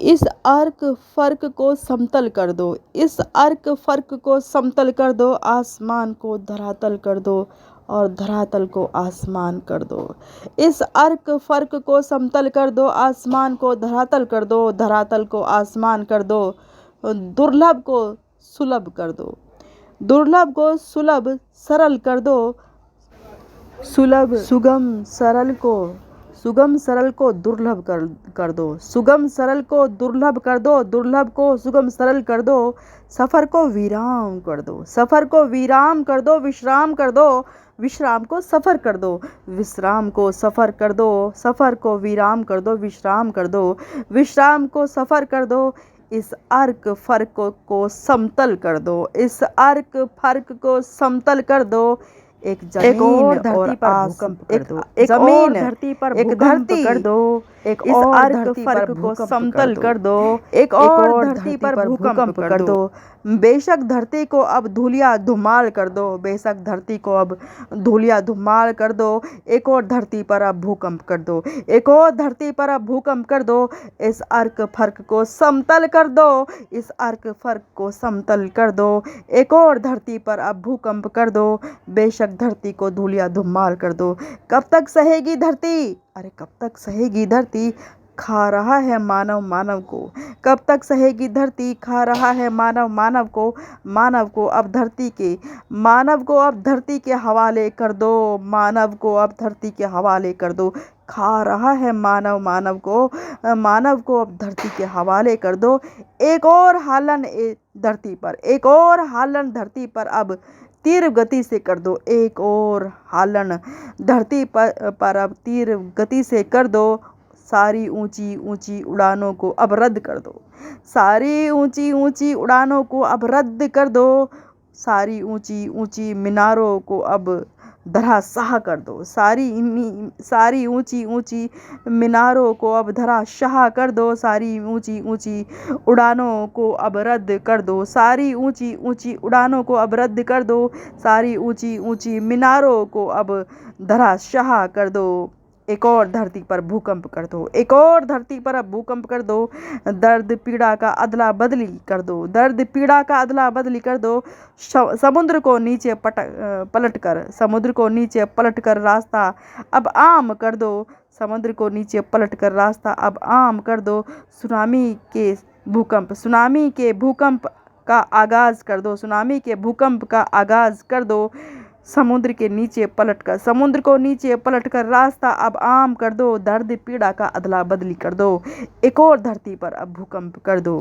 इस अर्क फर्क को समतल कर दो, इस अर्क फर्क को समतल कर दो, आसमान को धरातल कर दो और धरातल को आसमान कर दो। इस अर्क फर्क को समतल कर दो, आसमान को धरातल कर दो, धरातल को आसमान कर दो। दुर्लभ को सुलभ कर दो, दुर्लभ को सुलभ सरल कर दो, सुलभ सुगम सरल को दुर्लभ कर दो, सुगम सरल को दुर्लभ कर दो, दुर्लभ को सुगम सरल कर दो। सफ़र को विराम कर दो, सफ़र को विराम कर दो, विश्राम कर दो, विश्राम को सफ़र कर दो, विश्राम को सफ़र कर दो, सफ़र को विराम कर दो, विश्राम कर दो, विश्राम को सफ़र कर दो। इस अर्क फर्क को समतल कर दो, इस अर्क फर्क को समतल कर दो। एक और धरती पर भूकंप कर दो, एक और धरती पर भूकंप कर दो, एक और धरती पर को समतल कर दो, एक और धरती पर भूकंप कर दो। बेशक धरती को अब धूलिया धुमाल कर दो, बेशक धरती को अब धूलिया धुमाल कर दो। एक और धरती पर अब भूकंप कर दो, एक और धरती पर अब भूकंप कर दो। इस अर्क फर्क को समतल कर दो, इस अर्क फर्क को समतल कर दो। एक और धरती पर अब भूकंप कर दो, बेशक धरती को धूलिया धुमाल कर दो। कब तक सहेगी धरती? अरे कब तक सहेगी धरती? खा रहा है मानव मानव को। कब तक सहेगी धरती? खा रहा है मानव मानव को। मानव को अब धरती के, मानव को अब धरती के हवाले कर दो, मानव को अब धरती के हवाले कर दो। खा रहा है मानव मानव को, मानव को अब धरती के हवाले कर दो। एक और हालन धरती पर, एक और हालन धरती पर अब तीव्र गति से कर दो, एक और हालन धरती पर अब तीव्र गति से कर दो। सारी ऊंची ऊंची उड़ानों को अब रद्द कर दो, सारी ऊंची ऊंची उड़ानों को अब रद्द कर दो। सारी ऊंची ऊंची मीनारों को अब धराशाह कर दो, सारी ऊंची ऊंची मीनारों को अब धराशाह कर दो। सारी ऊंची ऊंची उड़ानों को अब रद्द कर दो, सारी ऊंची ऊंची उड़ानों को अब रद्द कर दो। सारी ऊंची ऊंची मीनारों को अब धराशाह कर दो। एक और धरती पर भूकंप कर दो, एक और धरती पर अब भूकंप कर दो। दर्द पीड़ा का अदला बदली कर दो, दर्द पीड़ा का अदला बदली कर दो। समुद्र को नीचे पलटकर, समुद्र को नीचे पलटकर रास्ता अब आम कर दो, समुद्र को नीचे पलटकर रास्ता अब आम कर दो। सुनामी के भूकंप, सुनामी के भूकंप का आगाज़ कर दो, सुनामी के भूकंप का आगाज़ कर दो। समुद्र के नीचे पलटकर, समुद्र को नीचे पलटकर रास्ता अब आम कर दो। दर्द पीड़ा का अदला बदली कर दो, एक और धरती पर अब भूकंप कर दो।